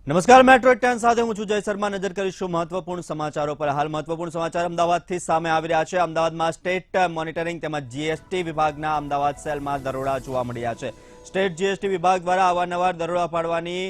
નમસ્કાર, મેટ્રો 10 સાથે હું છું જય શર્મા। નજર કરીશું મહત્વપૂર્ણ સમાચારો પર। હાલ મહત્વપૂર્ણ સમાચાર અમદાવાદથી સામે આવી રહ્યા છે। અમદાવાદમાં સ્ટેટ મોનિટરિંગ તેમજ જીએસટી વિભાગના અમદાવાદ સેલમાં દરોડા જોવા મળી રહ્યા છે। સ્ટેટ જીએસટી વિભાગ દ્વારા અવારનવાર દરોડા પાડવાની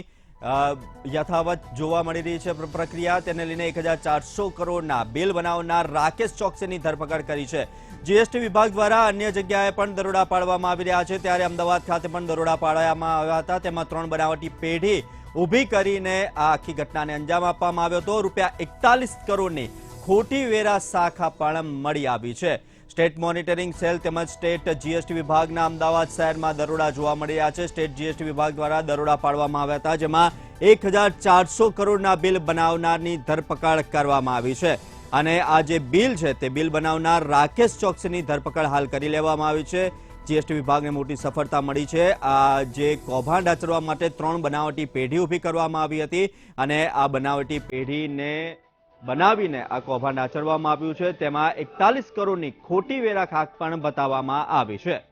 યથાવત જોવા મળી રહી છે પ્રક્રિયા। તેને લઈને 1400 કરોડના બિલ બનાવનાર રાકેશ ચોકસીની ધરપકડ કરી છે। જીએસટી વિભાગ દ્વારા અન્ય જગ્યાએ પણ દરોડા પાડવામાં આવી રહ્યા છે, ત્યારે અમદાવાદ ખાતે પણ દરોડા પાડવામાં આવ્યા હતા। તેમાં 3 બનાવટી પેઢી ઊભી કરીને આ આખી ઘટનાને અંજામ આપવામાં આવ્યો હતો। ₹41 કરોડની ખોટી વેરા શાખા પણ મળી આવી છે। સ્ટેટ મોનિટરિંગ સેલ તેમજ સ્ટેટ જીએસટી વિભાગના અમદાવાદ શહેરમાં દરોડા જોવા મળી રહ્યા છે। સ્ટેટ જીએસટી વિભાગ દ્વારા દરોડા પાડવામાં આવ્યા હતા, જેમાં 1400 કરોડના બિલ બનાવનારની ધરપકડ કરવામાં આવી છે। અને આ જે બિલ છે તે બિલ બનાવનાર રાકેશ ચોકસીની ધરપકડ હાલ કરી લેવામાં આવી છે। જીએસટી વિભાગને મોટી સફળતા મળી છે। આ જે કૌભાંડ આચરવા માટે 3 બનાવટી પેઢી ઊભી કરવામાં આવી હતી અને આ બનાવટી પેઢીને બનાવીને આ કૌભાંડ આચરવામાં આવ્યું છે। તેમાં 41 કરોડની ખોટી વેરા ખાક પણ બતાવવામાં આવી છે।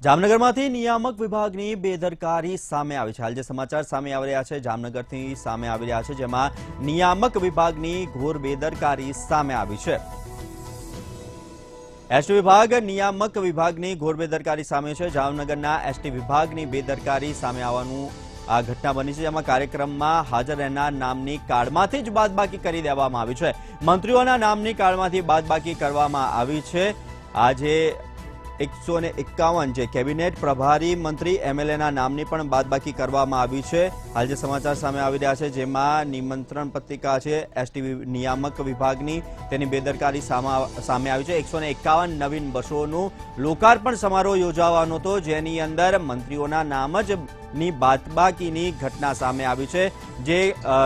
જામનગરમાંથી નિયામક વિભાગની બેદરકારી સામે આવી છે। હાલ જે સમાચાર સામે આવી રહ્યા છે જામનગરથી સામે આવી રહ્યા છે, જેમાં નિયામક વિભાગની ઘોર બેદરકારી સામે આવી છે। એસટી વિભાગ નિયામક વિભાગની ઘોર બેદરકારી સામે છે। જામનગરના એસટી વિભાગની બેદરકારી સામે આવવાનું આ ઘટના બની છે, જેમાં કાર્યક્રમમાં હાજર રહેનાર નામની કાર્ડમાંથી જ બાદબાકી કરી દેવામાં આવી છે। મંત્રીઓના નામની કાર્ડમાંથી બાદબાકી કરવામાં આવી છે। આજે 151 જે કેબિનેટ પ્રભારી મંત્રી એમએલએના નામની પણ બાદબાકી કરવામાં આવી છે। હાલ જે સમાચાર સામે આવી રહ્યા છે, જેમાં નિમંત્રણ પત્રિકા છે એસટી નિયામક વિભાગની, તેની બેદરકારી સામે આવી છે। 151 નવીન બસોનું લોકાર્પણ સમારોહ યોજાવાનો હતો, જેની અંદર મંત્રીઓના નામ જ ની બાદબાકીની ઘટના સામે આવી છે। જે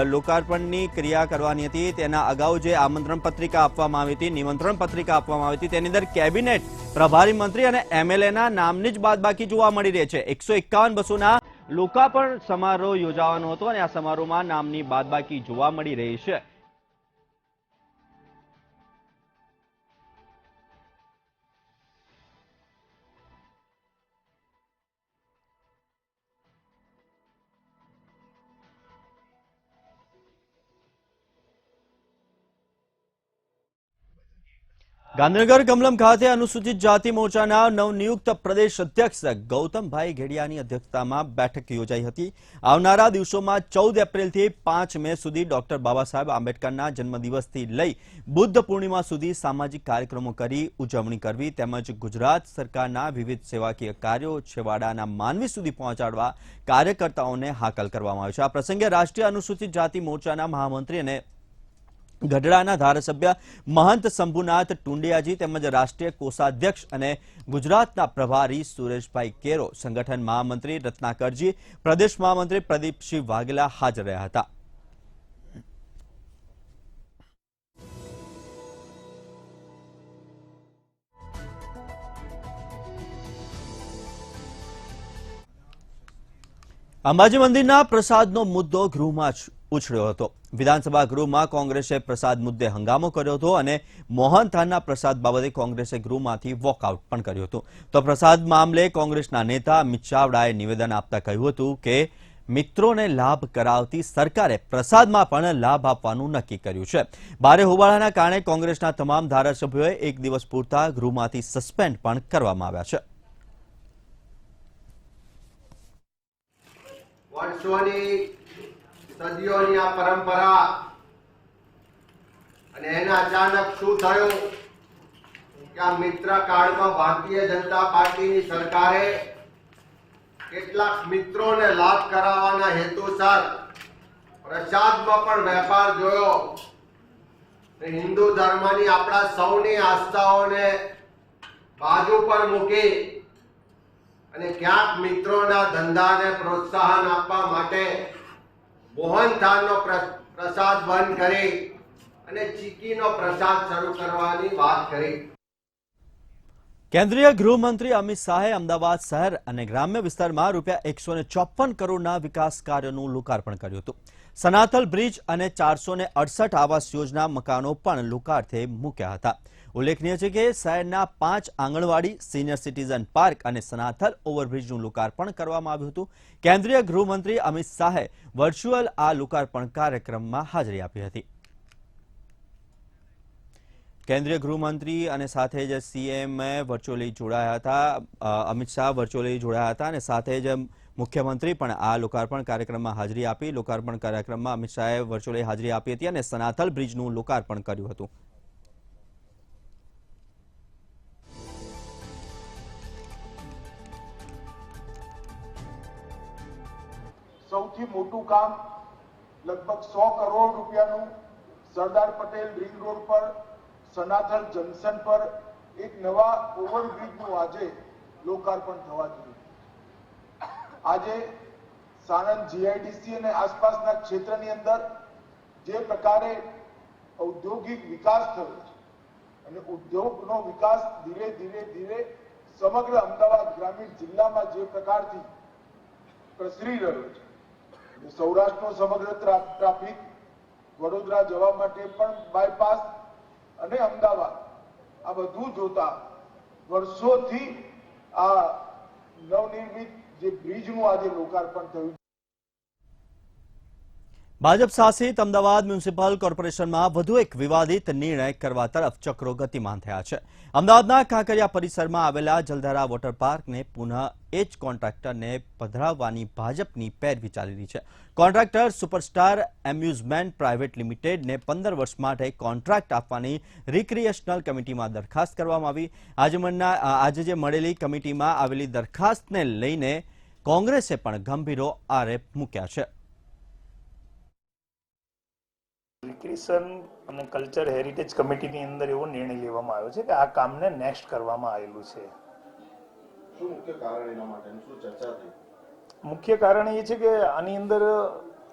લોકાર્પણની ક્રિયા કરવાની હતી તેના અગાઉ જે આમંત્રણ પત્રિકા આપવામાં આવી હતી, નિમંત્રણ પત્રિકા આપવામાં આવી હતી, તેની અંદર કેબિનેટ પ્રભારી મંત્રી અને એમએલએના નામની જ બાદબાકી જોવા મળી રહી છે। 151 બસોના લોકાર્પણ સમારોહ યોજાવાનો હતો અને આ સમારોહમાં નામની બાદબાકી જોવા મળી રહી છે। ગાંધીનગર કમલમ ખાતે અનુસૂચિત જાતિ મોરચાના નવનિયુક્ત પ્રદેશ અધ્યક્ષ ગૌતમભાઈ ઘેડિયાની અધ્યક્ષતામાં બેઠક યોજાઈ હતી। આવનારા દિવસોમાં 14 એપ્રિલથી 5 મે સુધી ડોક્ટર બાબાસાહેબ આંબેડકરના જન્મદિવસથી લઈ બુદ્ધ પૂર્ણિમા સુધી સામાજિક કાર્યક્રમો કરી ઉજવણી કરવી તેમજ ગુજરાત સરકારના વિવિધ સેવાકીય કાર્યો છેવાડાના માનવી સુધી પહોંચાડવા કાર્યકર્તાઓને હાકલ કરવામાં આવ્યો છે। આ પ્રસંગે રાષ્ટ્રીય અનુસૂચિત જાતિ મોરચાના મહામંત્રી અને ગઢડાના ધારાસભ્ય મહંત શંભુનાથ ટુંડિયાજી તેમજ રાષ્ટ્રીય કોષાધ્યક્ષ અને ગુજરાતના પ્રભારી સુરેશભાઈ કેરો, સંગઠન મહામંત્રી રત્નાકરજી, પ્રદેશ મહામંત્રી પ્રદીપસિંહ વાઘેલા હાજર રહ્યા હતા। અંબાજી મંદિરના પ્રસાદનો મુદ્દો ગૃહમાં જ ઉછળ્યો હતો। વિધાનસભા ગૃહમાં કોંગ્રેસે પ્રસાદ મુદ્દે હંગામો કર્યો હતો અને મોહન થાનના પ્રસાદ બાબતે કોંગ્રેસે ગૃહમાંથી વોકઆઉટ પણ કર્યું હતું। તો પ્રસાદ મામલે કોંગ્રેસના નેતા અમિત ચાવડાએ નિવેદન આપતા કહ્યું હતું કે મિત્રોને લાભ કરાવતી સરકારે પ્રસાદમાં પણ લાભ આપવાનું નક્કી કર્યું છે। ભારે હોબાળાના કારણે કોંગ્રેસના તમામ ધારાસભ્યોએ 1 દિવસ પૂરતા ગૃહમાંથી સસ્પેન્ડ પણ કરવામાં આવ્યા છે। સદીઓની આ પરંપરા અને એના અચાનક શું થયું કે આ મિત્ર કાળમાં ભારતીય જનતા પાર્ટીની સરકારે કેટલાક મિત્રોને લાભ કરાવવાના હેતુસર પ્રસાદમાં પણ વેપાર જોયો। હિન્દુ ધર્મની આપણા સૌની આસ્થાઓને બાજુ પર મૂકી અને ક્યાંક મિત્રોના ધંધાને પ્રોત્સાહન આપવા માટે મોહન થાળનો પ્રસાદ બંધ કરી અને ચીકીનો પ્રસાદ શરૂ કરવાની વાત કરી। કેન્દ્રીય ગૃહમંત્રી અમિત શાહે અમદાવાદ શહેર અને ગ્રામ્ય વિસ્તારમાં રૂપિયા 154 કરોડના વિકાસ કાર્યોનું લોકાર્પણ કર્યું હતું. સનાથલ બ્રિજ અને 468 આવાસ યોજના મકાનો પણ લોકાર્થે મૂક્યા હતા. ઉલ્લેખનીય છે કે શહેરના 5 આંગણવાડી, સિનિયર સિટીઝન પાર્ક અને સનાથલ ઓવરબ્રિજનું લોકાર્પણ કરવામાં આવ્યું હતું. કેન્દ્રીય ગૃહમંત્રી અમિત શાહે વર્ચ્યુઅલ આ લોકાર્પણ કાર્યક્રમમાં હાજરી આપી હતી. કેન્દ્રીય ગૃહમંત્રી અને સાથે જ સીએમ વર્ચ્યુઅલી જોડાયા હતા. અમિત શાહ વર્ચ્યુઅલી જોડાયા હતા અને સાથે જ મુખ્યમંત્રી પણ આ લોકાર્પણ કાર્યક્રમમાં હાજરી આપી. લોકાર્પણ કાર્યક્રમમાં અમિત શાહે વર્ચ્યુઅલી હાજરી આપી હતી અને સનાથલ બ્રિજનું લોકાર્પણ કર્યું હતું. સૌથી મોટું કામ લગભગ 100 કરોડ રૂપિયાનું સરદાર પટેલ રિંગ રોડ પર સનાથલ જંકશન પર એક નવા ઓવરબ્રિજનું આજે લોકાર્પણ થવા જોઈએ. આજે સાણંદ જીઆઈડીસી અને આસપાસના ક્ષેત્રની અંદર જે પ્રકારે ઔદ્યોગિક વિકાસ થયો છે અને ઉદ્યોગનો વિકાસ ધીરે ધીરે સમગ્ર અમદાવાદ ગ્રામીણ જિલ્લામાં જે પ્રકારથી પ્રસરી રહ્યો છે, સૌરાષ્ટ્રનો સમગ્ર ટ્રાફિક વડોદરા જવા માટે પણ બાયપાસ અને અમદાવાદ આ બધું જોતા વર્ષોથી આ નવનિર્મિત જે બ્રિજનું આજે લોકાર્પણ થયું. ભાજપ શાસિત અમદાવાદ મ્યુનિસિપલ કોર્પોરેશનમાં વધુ એક વિવાદિત નિર્ણય કરવા તરફ ચક્રો ગતિમાન થયા છે. અમદાવાદના કાંકરિયા પરિસરમાં આવેલા જલધારા વોટર પાર્કને પુનઃ એ જ કોન્ટ્રાક્ટરને પધરાવવાની ભાજપની પેરવી ચાલી રહી છે. કોન્ટ્રાક્ટર સુપરસ્ટાર એમ્યુઝમેન્ટ પ્રાઇવેટ લિમિટેડને 15 વર્ષ માટે કોન્ટ્રાક્ટ આપવાની રિક્રિએશનલ કમિટીમાં દરખાસ્ત કરવામાં આવી. આજે જે મળેલી કમિટીમાં આવેલી દરખાસ્તને લઈને કોંગ્રેસે પણ ગંભીરો આરોપ મૂક્યા છે. રિક્રિએશન અને કલ્ચર હેરિટેજ કમિટીની અંદર એવો નિર્ણય લેવામાં આવ્યો છે કે આ કામને નેક્સ્ટ કરવામાં આવેલું છે. શું મુખ્ય કારણ એના માટેની શું ચર્ચા થઈ? મુખ્ય કારણ એ છે કે આની અંદર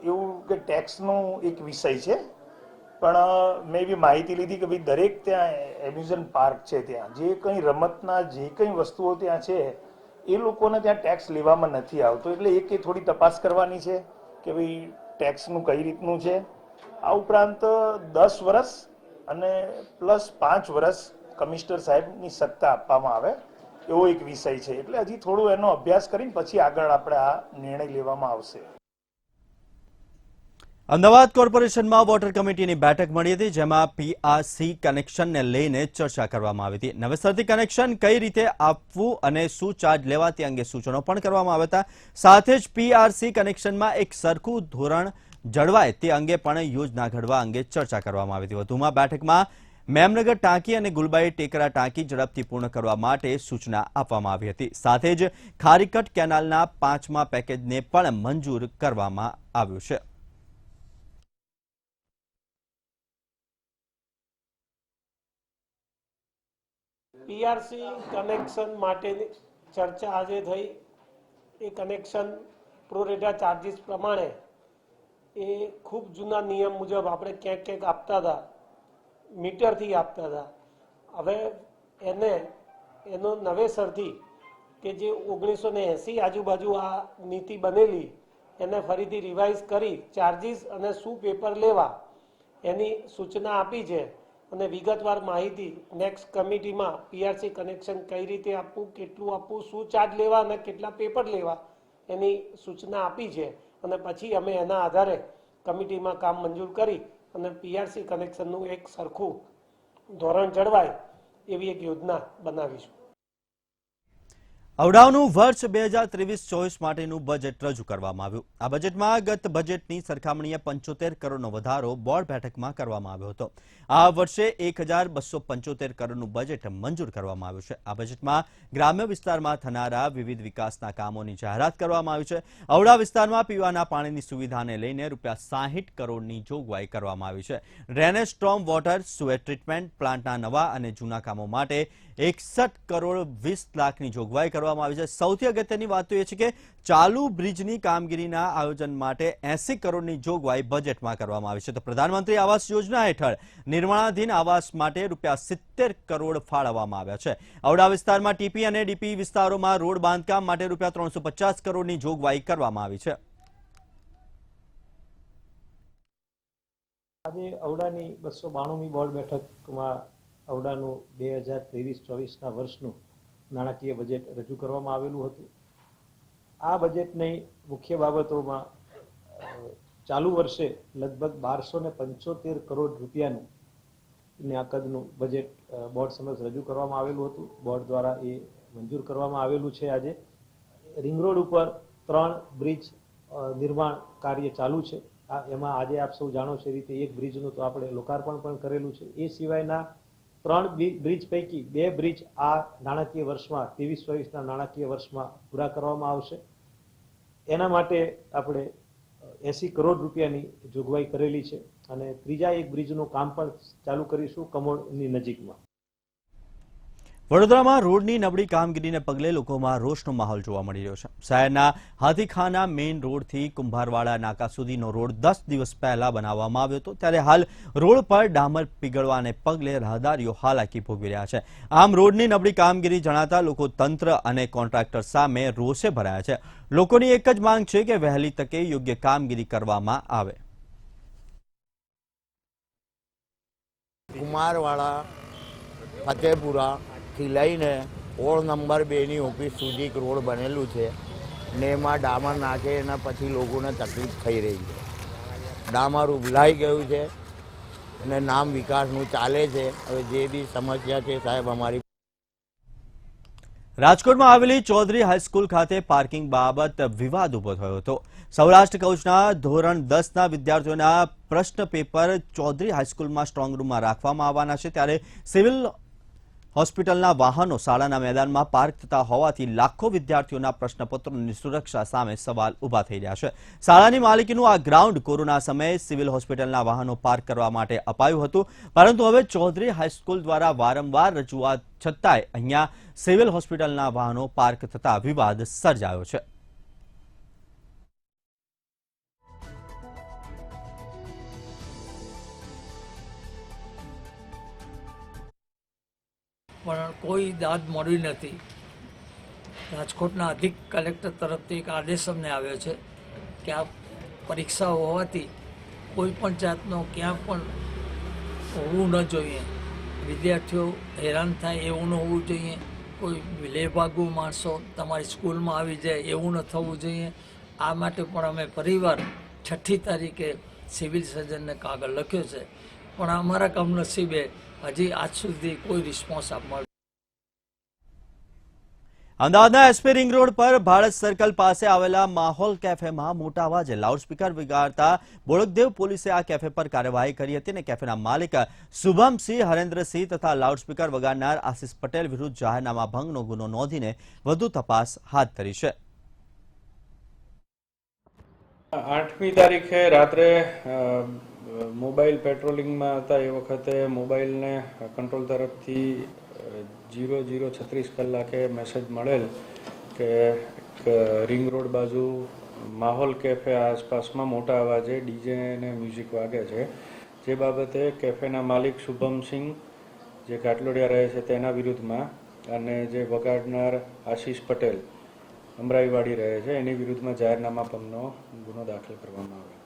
એવું કે ટેક્સનો એક વિષય છે, પણ મેં એવી માહિતી લીધી કે ભાઈ દરેક ત્યાં એમ્યુઝમેન્ટ પાર્ક છે, ત્યાં જે કંઈ રમતના જે કંઈ વસ્તુઓ ત્યાં છે એ લોકોને ત્યાં ટેક્સ લેવામાં નથી આવતો. એટલે એક થોડી તપાસ કરવાની છે કે ભાઈ ટેક્સનું કઈ રીતનું છે. આ ઉપરાંત 10 વર્ષ અને પ્લસ 5 વર્ષ કમિશનર સાહેબની સત્તા આપવામાં આવે એવો એક વિષય છે. એટલે હજી થોડું એનો અભ્યાસ કરીને પછી આગળ આપણે આ નિર્ણય લેવામાં આવશે. અમદાવાદ કોર્પોરેશનમાં વોટર કમિટીની બેઠક મળી હતી, જેમાં પીઆરસી કનેક્શનને લઈને ચર્ચા કરવામાં આવી હતી. નવેસરથી કનેક્શન કઈ રીતે આપવું અને શું ચાર્જ લેવા તે અંગે સૂચનો પણ કરવામાં આવ્યા હતા. સાથે જ પીઆરસી કનેક્શનમાં એક સરખું ધોરણ જળવાય તે અંગે પણ યોજના ઘડવા અંગે ચર્ચા કરવામાં આવી હતી. વધુમાં બેઠકમાં મેમનગર ટાંકી અને ગુલબાઈ ટેકરા ટાંકી ઝડપથી પૂર્ણ કરવા માટે સૂચના આપવામાં આવી હતી. સાથે જ ખારીકટ કેનાલના 5મા પેકેજને પણ મંજૂર કરવામાં આવ્યું છે. પીઆરસી કનેક્શન માટેની ચર્ચા આજે થઈ. એ કનેક્શન પ્રોરેટા ચાર્જીસ પ્રમાણે એ ખૂબ જૂના નિયમ મુજબ આપણે ક્યાંક આપતા હતા, મીટરથી આપતા હતા. હવે એનો નવેસરથી કે જે 1980 આજુબાજુ આ નીતિ બનેલી એને ફરીથી રિવાઇઝ કરી ચાર્જીસ અને શું પેપર લેવા એની સૂચના આપી છે. અને વિગતવાર માહિતી નેક્સ્ટ કમિટીમાં પીઆરસી કનેક્શન કઈ રીતે આપવું, કેટલું આપવું, શું ચાર્જ લેવા અને કેટલા પેપર લેવા એની સૂચના આપી છે. અને પછી અમે એના આધારે કમિટીમાં કામ મંજૂર કરી અને પીઆરસી કનેક્શનનું એક સરખું ધોરણ જળવાય એવી એક યોજના બનાવીશું. અવડાવનું વર્ષ 2023-24 માટેનું બજેટ રજૂ કરવામાં આવ્યું. આ બજેટમાં ગત બજેટની સરખામણીએ 75 કરોડનો વધારો બોર્ડ બેઠકમાં કરવામાં આવ્યો હતો. આ વર્ષે 1275 કરોડનું બજેટ મંજૂર કરવામાં આવ્યું છે. આ બજેટમાં ગ્રામ્ય વિસ્તારમાં થનારા વિવિધ વિકાસના કામોની જાહેરાત કરવામાં આવી છે. અવડા વિસ્તારમાં પીવાના પાણીની સુવિધાને લઈને ₹60 કરોડની જોગવાઈ કરવામાં આવી છે. Drainage, storm water, sewage treatment પ્લાન્ટના નવા અને જૂના કામો માટે 61 કરોડ 20 લાખની જોગવાઈ કરવામાં કરવામાં આવી છે. સૌથી અગત્યની વાત તો એ છે કે ચાલુ બ્રિજની કામગીરીના આયોજન માટે 80 કરોડની જોગવાઈ બજેટમાં કરવામાં આવી છે. તો પ્રધાનમંત્રી આવાસ યોજના હેઠળ નિર્માણાધીન આવાસ માટે ₹70 કરોડ ફાળવવામાં આવ્યા છે. ઔડા વિસ્તારમાં ટીપી અને ડીપી વિસ્તારોમાં રોડ બાંધકામ માટે ₹350 કરોડની જોગવાઈ કરવામાં આવી છે. આજે ઔડાની 292મી બોર્ડ બેઠકમાં ઔડાનું 2023-24ના વર્ષનું નાણાકીય બજેટ રજૂ કરવામાં આવેલું હતું. આ બજેટની મુખ્ય બાબતોમાં ચાલુ વર્ષે લગભગ 1275 કરોડ રૂપિયાનું કદનું બજેટ બોર્ડ સમક્ષ રજૂ કરવામાં આવેલું હતું. બોર્ડ દ્વારા એ મંજૂર કરવામાં આવેલું છે. આજે રિંગ રોડ ઉપર 3 બ્રિજ નિર્માણ કાર્ય ચાલુ છે. એમાં આજે આપ સૌ જાણો છો એ રીતે એક બ્રિજનું તો આપણે લોકાર્પણ પણ કરેલું છે. એ સિવાયના 3 બ્રિજ પૈકી 2 બ્રિજ આ નાણાકીય વર્ષમાં 23-24ના નાણાકીય વર્ષમાં પૂરા કરવામાં આવશે. એના માટે આપણે 80 કરોડ રૂપિયાની જોગવાઈ કરેલી છે અને ત્રીજા એક બ્રિજનું કામ પણ ચાલુ કરીશું કમોડની નજીકમાં. વડોદરામાં રોડની નબળી કામગીરીને પગલે લોકોમાં રોષનો માહોલ જોવા મળી રહ્યો છે. શહેરના હાથીખાના મેઇન રોડથી કુંભારવાડા નાકા સુધીનો રોડ 10 દિવસ પહેલા બનાવવામાં આવ્યો હતો, ત્યારે હાલ રોડ પર ડામર પીગળવાને પગલે રાહદારીઓ હાલાકી ભોગવી રહ્યા છે. આમ રોડની નબળી કામગીરી જણાતા લોકો તંત્ર અને કોન્ટ્રાક્ટર સામે રોષે ભરાયા છે. લોકોની એક જ માંગ છે કે વહેલી તકે યોગ્ય કામગીરી કરવામાં આવે. કુંભારવાડા ફતેપુરા થી લઈને વોર્ડ નંબર 2ની ઓફિસ સુધી એક રોડ બનેલું છે ને એમાં ડામર નાખે એના પછી લોકોને તકલીફ થઈ રહી છે. ડામર ઉભલાઈ ગયું છે અને નામ વિકાસનું ચાલે છે. હવે જે બી સમસ્યા છે સાહેબ અમારી. રાજકોટમાં આવેલી ચૌધરી હાઈસ્કૂલ ખાતે પાર્કિંગ બાબત વિવાદ ઉભો થયો હતો. સૌરાષ્ટ્ર કૌચના ધોરણ 10ના વિદ્યાર્થીઓના પ્રશ્ન પેપર ચૌધરી હાઈસ્કૂલમાં સ્ટ્રોંગ રૂમમાં રાખવામાં આવવાના છે, ત્યારે સિવિલ હોસ્પિટલના વાહનો શાળાના મેદાનમાં પાર્ક થતા હોવાથી લાખો વિદ્યાર્થીઓના પ્રશ્નપત્રોની સુરક્ષા સામે સવાલ ઉભા થઈ રહ્યા છે. શાળાની માલિકીનું આ ગ્રાઉન્ડ કોરોના સમયે સિવિલ હોસ્પિટલના વાહનો પાર્ક કરવા માટે અપાયું હતું, પરંતુ હવે ચૌધરી હાઈસ્કૂલ દ્વારા વારંવાર રજૂઆત છતાંય અહીંયા સિવિલ હોસ્પિટલના વાહનો પાર્ક થતા વિવાદ સર્જાયો છે. પણ કોઈ દાદ મળી નથી. રાજકોટના અધિક કલેક્ટર તરફથી એક આદેશ અમને આવ્યો છે કે આ પરીક્ષાઓ હોવાથી કોઈ પણ જાતનો ક્યાં પણ હોવું ન જોઈએ, વિદ્યાર્થીઓ હેરાન થાય એવું ન હોવું જોઈએ, કોઈ લેભાગુ માણસો તમારી સ્કૂલમાં આવી જાય એવું ન થવું જોઈએ. આ માટે પણ અમે ફરીવાર 6ઠ્ઠી તારીખે સિવિલ સર્જનને કાગળ લખ્યો છે, પણ અમારા કમનસીબે હજી આજ સુધી કોઈ રિસ્પોન્સ મળ્યો. અમદાવાદના એસપી રિંગ રોડ પર ભારત સર્કલ પાસે આવેલા માહોલ કેફેમાં મોટા અવાજે લાઉડસ્પીકર વગાડતા બોડકદેવ પોલીસે આ કેફે પર કાર્યવાહી કરી હતી અને કેફેના માલિક શુભમસિંહ હરેન્દ્રસિંહ તથા લાઉડસ્પીકર વગાડનાર આશિષ પટેલ વિરુદ્ધ જાહેરનામા ભંગનો ગુનો નોંધીને વધુ તપાસ હાથ ધરી છે. 8મી તારીખે રાત્રે મોબાઈલ પેટ્રોલિંગમાં હતા એ વખતે મોબાઈલને કંટ્રોલ તરફથી 00:36 કલાકે મેસેજ મળેલ કે રિંગ રોડ બાજુ માહોલ કેફે આસપાસમાં મોટા અવાજે ડીજે અને મ્યુઝિક વાગે છે. જે બાબતે કેફેના માલિક શુભમસિંહ જે ઘાટલોડિયા રહે છે તેના વિરુદ્ધમાં અને જે વગાડનાર આશિષ પટેલ અમરાઈવાડી રહે છે એની વિરુદ્ધમાં જાહેરનામા ભંગનો ગુનો દાખલ કરવામાં આવ્યો.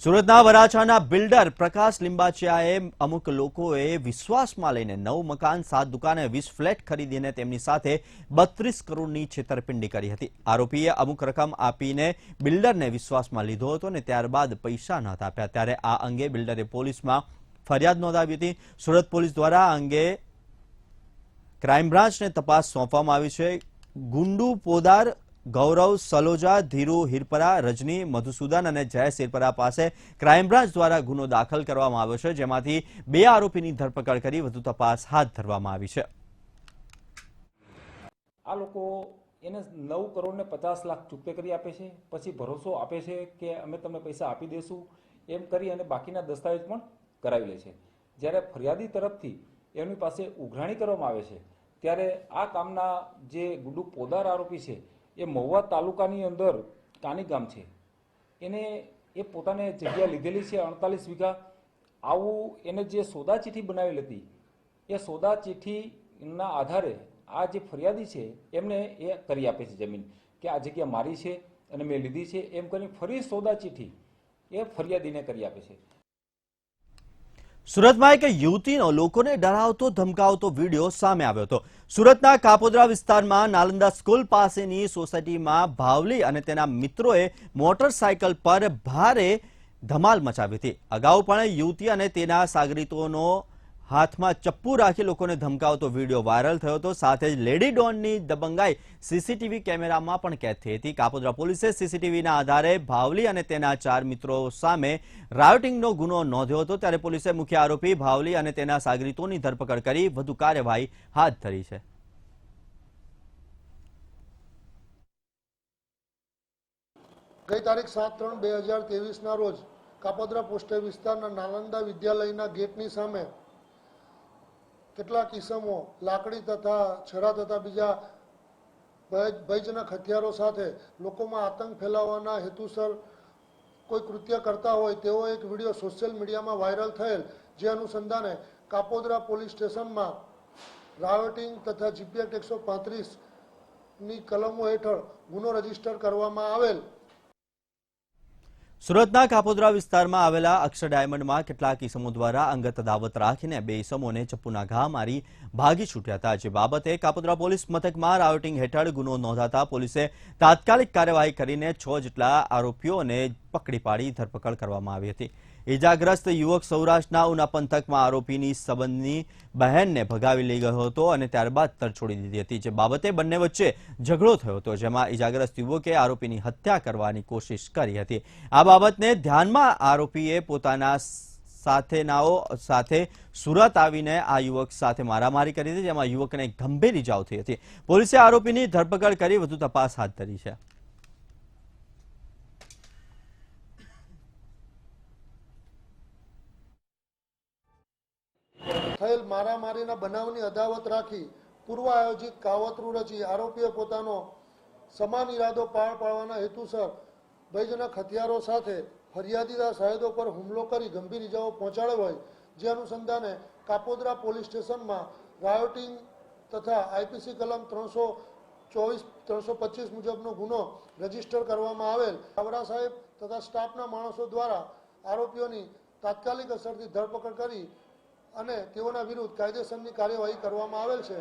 સુરતના વરાછાના બિલ્ડર પ્રકાશ લિંબાચિયાએ અમુક લોકોએ વિશ્વાસમાં લઈને 9 મકાન 7 દુકાને 20 ફ્લેટ ખરીદીને તેમની સાથે 32 કરોડની છેતરપિંડી કરી હતી. આરોપીએ અમુક રકમ આપીને બિલ્ડરને વિશ્વાસમાં લીધો હતો અને ત્યારબાદ પૈસા નહોતા આપ્યા, ત્યારે આ અંગે બિલ્ડરે પોલીસમાં ફરિયાદ નોંધાવી હતી. સુરત પોલીસ દ્વારા આ અંગે ક્રાઇમ બ્રાન્ચને તપાસ સોંપવામાં આવી છે. ગુંડુ પોદાર, ગૌરવ સલોજા, ધીરુ હિરપરા, રજની મધુસૂદન અને જયેશ હિરપરા પાસે ક્રાઇમ બ્રાન્ચ દ્વારા ગુનો દાખલ કરવામાં આવ્યો છે, જેમાંથી 2 આરોપીની ધરપકડ કરી વધુ તપાસ હાથ ધરવામાં આવી છે. આ લોકો એને 9 કરોડ ને 50 લાખ ચૂકતે કરી આપે છે, પછી ભરોસો આપે છે કે અમે તમને પૈસા આપી દેશું એમ કરી અને બાકીના દસ્તાવેજ પણ કરાવી લે છે. જ્યારે ફરિયાદી તરફથી એમની પાસે ઉઘરાણી કરવામાં આવે છે ત્યારે આ કામના જે ગુડુ પોદાર આરોપી છે એ મહુવા તાલુકાની અંદર કાની ગામ છે, એને એ પોતાને જગ્યા લીધેલી છે 48 વીઘા. આવું એને જે સોદા ચિઠ્ઠી બનાવેલી હતી એ સોદા ચિઠ્ઠીના આધારે આ જે ફરિયાદી છે એમને એ કરી આપે છે જમીન કે આ જગ્યા મારી છે અને મેં લીધી છે એમ કરીને ફરી સોદા ચિઠ્ઠી એ ફરિયાદીને કરી આપે છે. સુરતમાં એક યુવતીનો લોકોને ડરાવતો ધમકાવતો વિડીયો સામે આવ્યો હતો. સુરતના કાપોદ્રા વિસ્તારમાં નાલંદા સ્કૂલ પાસેની સોસાયટીમાં ભાવલી અને તેના મિત્રોએ મોટરસાયકલ પર ભારે ધમાલ મચાવી હતી. અગાઉ પણ યુવતી અને તેના સાગરીતોનો હાથમાં ચપ્પુ રાખી લોકોને ધમકાવતો વિડીયો વાયરલ થયો હતો. સાથે જ લેડી ડોનની દબંગાઈ સીસીટીવી કેમેરામાં પણ કેદ થઈ હતી. કાપોદ્રા પોલીસે સીસીટીવીના આધારે ભાવલી અને તેના 4 મિત્રો સામે રાયોટિંગનો ગુનો નોંધ્યો હતો. ત્યારે પોલીસે મુખ્ય આરોપી ભાવલી અને તેના સાગરીતોની ધરપકડ કરી વધુ કાર્યવાહી હાથ ધરી છે. ગઈ તારીખ 7/3/2023 રોજ કાપોદ્રા પોસ્ટ વિસ્તારના નાલંદા વિદ્યાલયના ગેટની સામે કેટલાક ઈસમો લાકડી તથા છરા તથા બીજા ભયજનક હથિયારો સાથે લોકોમાં આતંક ફેલાવવાના હેતુસર કોઈ કૃત્ય કરતા હોય તેવો એક વિડીયો સોશિયલ મીડિયામાં વાયરલ થયેલ, જે અનુસંધાને કાપોદ્રા પોલીસ સ્ટેશનમાં રાયોટિંગ તથા જીપી એક્ટ 135ની કલમો હેઠળ ગુનો રજીસ્ટર કરવામાં આવેલ. સુરતના કાપોદ્રા વિસ્તારમાં આવેલા અક્ષર ડાયમંડમાં કેટલાક ઈસમો દ્વારા અંગત દાવત રાખીને 2 ઈસમોને ચપ્પુના ઘા મારી ભાગી છૂટ્યા હતા. જે બાબતે કાપોદ્રા પોલીસ મથકમાં રાયોટિંગ હેઠળ ગુનો નોંધાતા પોલીસે તાત્કાલિક કાર્યવાહી કરીને 6 જેટલા આરોપીઓને પકડી પાડી ધરપકડ કરવામાં આવી હતી. ઇજાગ્રસ્ત યુવક સૌરાષ્ટ્રના ઉના પંથકમાં આરોપીની સંબંધની બહેનને ભગાવી લઈ ગયો હતો અને ત્યારબાદ તરછોડી દીધી હતી. જે બાબતે બંને વચ્ચે ઝઘડો થયો હતો, જેમાં ઇજાગ્રસ્ત યુવકે આરોપીની હત્યા કરવાની કોશિશ કરી હતી. આ બાબતને ધ્યાનમાં આરોપીએ પોતાના સાથેનાઓ સાથે સુરત આવીને આ યુવક સાથે મારામારી કરી હતી, જેમાં યુવકને ગંભીર ઇજાઓ થઈ હતી. પોલીસે આરોપીની ધરપકડ કરી વધુ તપાસ હાથ ધરી છે. થયેલ મારામારીના બનાવની અદાવત રાખી પૂર્વ આયોજિત કાવતરું રચી આરોપીએ પોતાનો સમાન ઇરાદો પાર પાડવાના હેતુસર ભયજનક હથિયારો સાથે ફરિયાદીદાર સાહેદો પર હુમલો કરી ગંભીર ઇજાઓ પહોંચાડ્યો હોય, જે અનુસંધાને કાપોદ્રા પોલીસ સ્ટેશનમાં રાયોટિંગ તથા આઈપીસી કલમ 324-325 મુજબનો ગુનો રજીસ્ટર કરવામાં આવેલ. આવડા સાહેબ તથા સ્ટાફના માણસો દ્વારા આરોપીઓની તાત્કાલિક અસરથી ધરપકડ કરી અને તેઓના વિરુદ્ધ કાયદેસરની કાર્યવાહી કરવામાં આવેલ છે.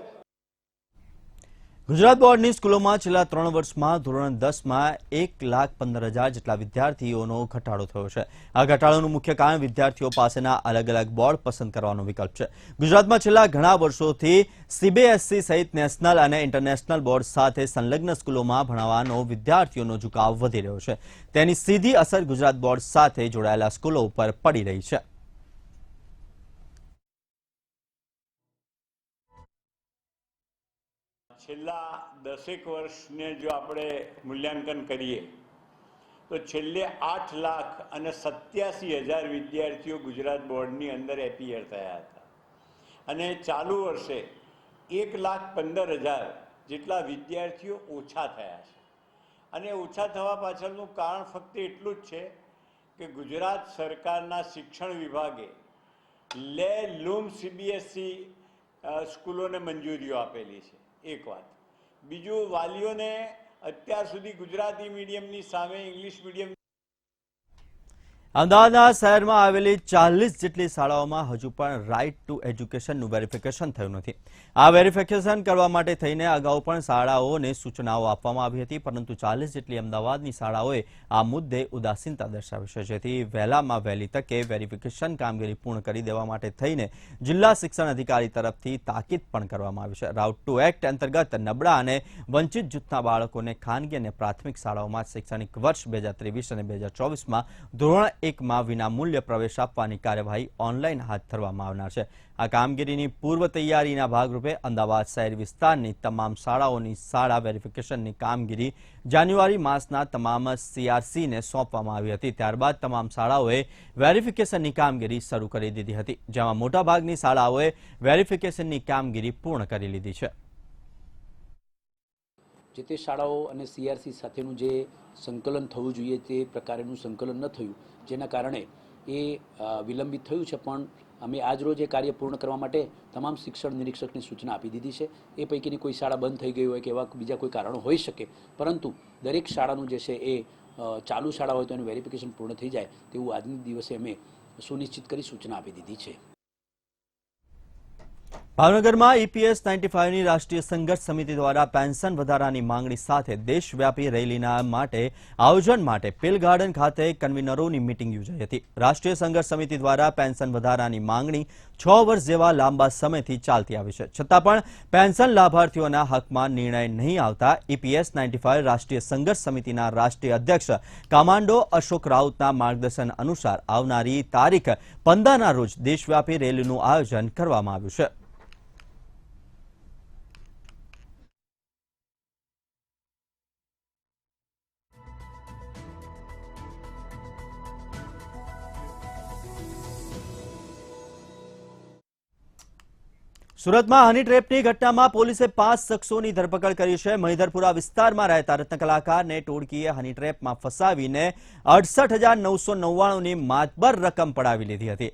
ગુજરાત બોર્ડની સ્કૂલોમાં છેલ્લા 3 વર્ષમાં ધોરણ 10માં 1,15,000 જેટલા વિદ્યાર્થીઓનો ઘટાડો થયો છે. આ ઘટાડોનું મુખ્ય કારણ વિદ્યાર્થીઓ પાસેના અલગ અલગ બોર્ડ પસંદ કરવાનો વિકલ્પ છે. ગુજરાતમાં છેલ્લા ઘણા વર્ષોથી સીબીએસઈ સહિત નેશનલ અને ઇન્ટરનેશનલ બોર્ડ સાથે સંલગ્ન સ્કૂલોમાં ભણાવવાનો વિદ્યાર્થીઓનો ઝુકાવ વધી રહ્યો છે. તેની સીધી અસર ગુજરાત બોર્ડ સાથે જોડાયેલા સ્કૂલો ઉપર પડી રહી છે. છેલ્લા 10 વર્ષને જો આપણે મૂલ્યાંકન કરીએ તો છેલ્લે 8,87,000 વિદ્યાર્થીઓ ગુજરાત બોર્ડની અંદર એપીયર થયા હતા અને ચાલુ વર્ષે 1,15,000 જેટલા વિદ્યાર્થીઓ ઓછા થયા છે. અને ઓછા થવા પાછળનું કારણ ફક્ત એટલું જ છે કે ગુજરાત સરકારના શિક્ષણ વિભાગે લે લૂમ સીબીએસઈ સ્કૂલોને મંજૂરીઓ આપેલી છે. એક વાત. બીજું, વાલીઓને અત્યાર સુધી ગુજરાતી મીડિયમની સામે ઇંગ્લિશ મીડિયમ. અમદાવાદના શહેરમાં આવેલી 40 જેટલી શાળાઓમાં હજુ પણ રાઇટ ટુ એજ્યુકેશનનું વેરિફિકેશન થયું નથી. આ વેરિફિકેશન કરવા માટે થઈને અગાઉ પણ શાળાઓને સૂચનાઓ આપવામાં આવી હતી, પરંતુ 40 જેટલી અમદાવાદની શાળાઓએ આ મુદ્દે ઉદાસીનતા દર્શાવી છે. જેથી વહેલામાં વહેલી તકે વેરિફિકેશન કામગીરી પૂર્ણ કરી દેવા માટે થઈને જિલ્લા શિક્ષણ અધિકારી તરફથી તાકીદ પણ કરવામાં આવી છે. રાઉટ ટુ એક્ટ અંતર્ગત નબળા અને વંચિત જૂથના બાળકોને ખાનગી અને પ્રાથમિક શાળાઓમાં શૈક્ષણિક વર્ષ 2023 અને 2024માં ધોરણ 1માં વિનામૂલ્ય પ્રવેશ આપવાની કાર્યવાહી ઓનલાઈન હાથ ધરવામાં આવનાર છે. આ કામગીરીની પૂર્વ તૈયારીના ભાગરૂપે અમદાવાદ શહેર વિસ્તારની તમામ શાળાઓની શાળા વેરિફિકેશનની કામગીરી જાન્યુઆરી માસના તમામ સીઆરસીને સોંપવામાં આવી હતી. ત્યારબાદ તમામ શાળાઓએ વેરિફિકેશનની કામગીરી શરૂ કરી દીધી હતી, જેમાં મોટાભાગની શાળાઓએ વેરિફિકેશનની કામગીરી પૂર્ણ કરી લીધી છે. જે તે શાળાઓ અને CRC સાથેનું જે સંકલન થવું જોઈએ તે પ્રકારેનું સંકલન ન થયું, જેના કારણે એ વિલંબિત થયું છે. પણ અમે આજ રોજ એ કાર્ય પૂર્ણ કરવા માટે તમામ શિક્ષણ નિરીક્ષકને સૂચના આપી દીધી છે. એ પૈકીની કોઈ શાળા બંધ થઈ ગઈ હોય કે એવા બીજા કોઈ કારણો હોઈ શકે, પરંતુ દરેક શાળાનું જે છે એ ચાલુ શાળા હોય તો એનું વેરિફિકેશન પૂર્ણ થઈ જાય તેવું આજના દિવસે અમે સુનિશ્ચિત કરી સૂચના આપી દીધી છે. ભાવનગરમાં EPS 95ની રાષ્ટ્રીય સંઘર્ષ સમિતિ દ્વારા પેન્શન વધારાની માંગણી સાથે દેશવ્યાપી રેલીના આયોજન માટે પેલ ગાર્ડન ખાતે કન્વીનરોની મીટિંગ યોજાઈ હતી. રાષ્ટ્રીય સંઘર્ષ સમિતિ દ્વારા પેન્શન વધારાની માંગણી 6 વર્ષ જેવા લાંબા સમયથી ચાલતી આવી છે. છતાં પણ પેન્શન લાભાર્થીઓના હકમાં નિર્ણય નહીં આવતા EPS 95 રાષ્ટ્રીય સંઘર્ષ સમિતિના રાષ્ટ્રીય અધ્યક્ષ કમાન્ડો અશોક રાઉતના માર્ગદર્શન અનુસાર આવનારી તારીખ 15ના રોજ દેશવ્યાપી રેલીનું આયોજન કરવામાં આવ્યું છે. સુરતમાં હની ટ્રેપની ઘટનામાં પોલીસે 5 શખ્સોની ધરપકડ કરી છે. મહિધરપુરા વિસ્તારમાં રહેતા રત્ન કલાકારને ટોળકીએ હની ટ્રેપમાં ફસાવીને 68,999ની માતબર રકમ પડાવી લીધી હતી.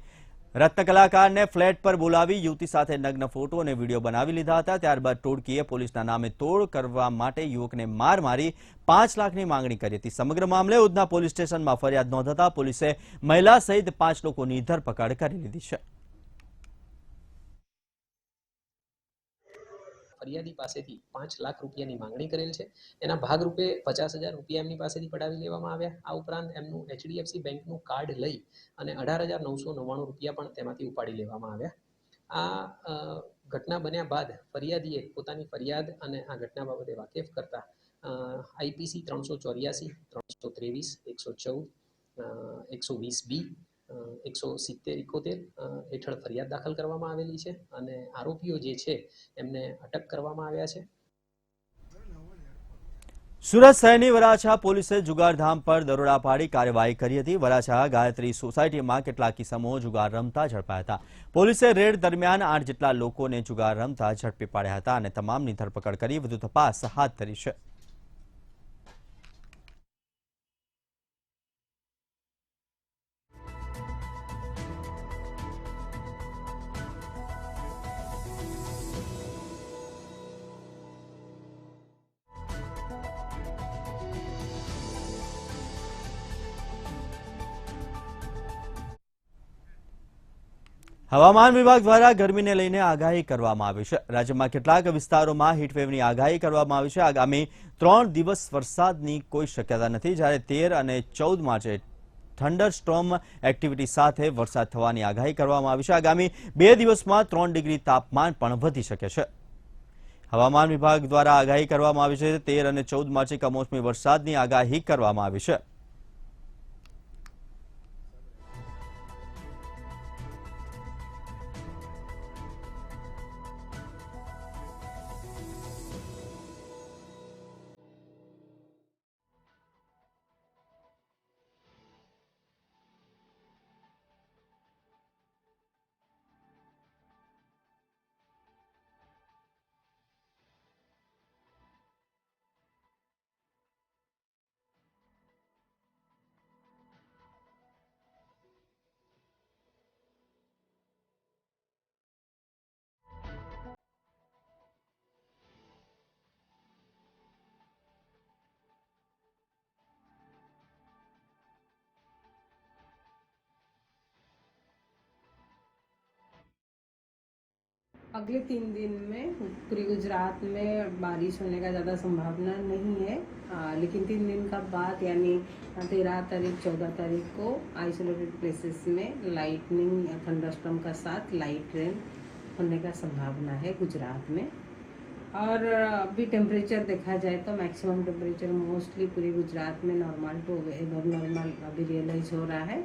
રત્ન કલાકારને ફ્લેટ પર બોલાવી યુવતી સાથે નગ્ન ફોટો અને વિડીયો બનાવી લીધા હતા. ત્યારબાદ ટોળકીએ પોલીસના નામે તોડ કરવા માટે યુવકને માર મારી 5 લાખની માંગણી કરી હતી. સમગ્ર મામલે ઉધના પોલીસ સ્ટેશનમાં ફરિયાદ નોંધાતા પોલીસે મહિલા સહિત 5 લોકોની ધરપકડ કરી લીધી છે. ફરિયાદી પાસેથી 5 લાખ રૂપિયાની માંગણી કરેલ છે. એના ભાગરૂપે 50,000 રૂપિયા એમની પાસેથી પડાવી લેવામાં આવ્યા. આ ઉપરાંત એમનું HDFC બેંકનું કાર્ડ લઈ અને 18,999 રૂપિયા પણ તેમાંથી ઉપાડી લેવામાં આવ્યા. આ ઘટના બન્યા બાદ ફરિયાદીએ પોતાની ફરિયાદ અને આ ઘટના બાબતે વાકેફ કરતા IPC 384, 323, 114, 120B, 170-71 હેઠળ ફરિયાદ દાખલ કરવામાં આવેલી છે અને આરોપીઓ જે છે એમને અટક કરવામાં આવ્યા છે. સુરત શહેરની વરાછા પોલીસે જુગારધામ પર દરોડા પાડી કાર્યવાહી કરી હતી. વરાછા ગાયત્રી સોસાયટીમાં કેટલાક કિસ્સામો જુગાર રમતા ઝડપાયા હતા. પોલીસે રેડ દરમિયાન 8 જેટલા લોકોને જુગાર રમતા ઝડપી પાડ્યા હતા અને તમામની ધરપકડ કરી વધુ તપાસ હાથ ધરી છે. હવામાન વિભાગ દ્વારા ગરમીને લઈને આગાહી કરવામાં આવી છે. રાજ્યમાં કેટલાક વિસ્તારોમાં હીટવેવની આગાહી કરવામાં આવી છે. આગામી 3 દિવસ વરસાદની કોઈ શક્યતા નથી, જ્યારે 13 અને 14 માર્ચે થંડરસ્ટોર્મ એક્ટિવિટી સાથે વરસાદ થવાની આગાહી કરવામાં આવી છે. આગામી 2 દિવસમાં 3 ડિગ્રી તાપમાન પણ વધી શકે છે. હવામાન વિભાગ દ્વારા આગાહી કરવામાં આવી છે. 13 અને 14 માર્ચે કમોસમી વરસાદની આગાહી કરવામાં આવી છે. अगले 3 दिन में पूरे गुजरात में बारिश होने का ज़्यादा संभावना नहीं है, लेकिन 3 दिन का बाद यानी 13 तारीख 14 तारीख को आइसोलेटेड प्लेसेस में लाइटनिंग या थंडरस्टॉर्म का साथ लाइट रेन होने का संभावना है गुजरात में. और अभी टेम्परेचर देखा जाए तो मैक्सिमम टेम्परेचर मोस्टली पूरे गुजरात में नॉर्मल टू एबव नॉर्मल अभी रियलाइज हो रहा है.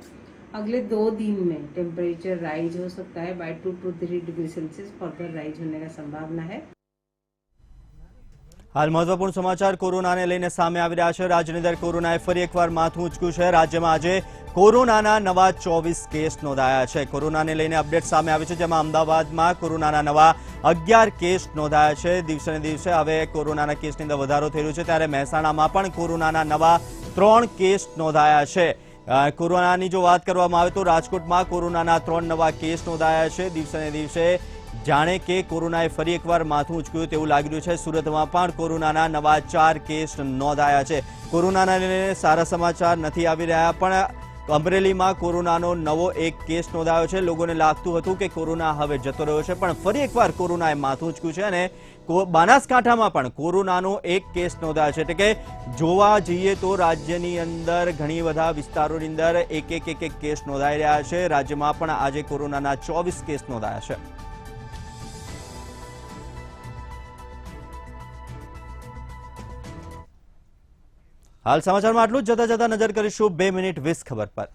अगले 2 दिन में टेम्परेचर राइज हो सकता है by 2 to 3 degree Celsius further rise होने का संभावना है. હાલ મહત્વપૂર્ણ સમાચાર કોરોનાને લઈને સામે આવી રહ્યા છે. રાજ્યની અંદર કોરોનાએ ફરી એકવાર માથું ઉંચક્યું છે. રાજ્યમાં આજે કોરોનાના નવા 24 કેસ નોંધાયા છે. કોરોનાને લઈને અપડેટ સામે આવી છે, જેમાં અમદાવાદમાં કોરોનાના નવા 11 કેસ નોંધાયા છે. દિવસે ને દિવસે હવે કોરોનાના કેસની અંદર વધારો થઈ રહ્યો છે, ત્યારે મહેસાણામાં પણ કોરોનાના નવા 3 કેસ નોંધાયા છે. કોરોનાની જો વાત કરવામાં આવે તો રાજકોટમાં કોરોનાના 3 નવા કેસ નોંધાયા છે. દિવસે ને દિવસે જાણે કે કોરોનાએ ફરી એકવાર માથું ઉંચક્યું તેવું લાગી રહ્યું છે. સુરતમાં પણ કોરોનાના નવા 4 કેસ નોંધાયા છે. કોરોનાના લઈને સારા સમાચાર નથી આવી રહ્યા, પણ અમરેલીમાં કોરોનાનો નવો 1 કેસ નોંધાયો છે. લોકોને લાગતું હતું કે કોરોના હવે જતો રહ્યો છે, પણ ફરી એકવાર કોરોનાએ માથું ઉંચક્યું છે અને બનાસકાંઠામાં પણ કોરોનાનો 1 કેસ નોંધાયો છે. એટલે કે જોવા જઈએ તો રાજ્યની અંદર ઘણી બધા વિસ્તારોની અંદર એક કેસ નોંધાઈ રહ્યા છે. રાજ્યમાં પણ આજે કોરોનાના 24 કેસ નોંધાયા છે. હાલ સમાચારમાં આટલું જ. જતા જતા નજર કરીશું 2 મિનિટ 20 ખબર પર.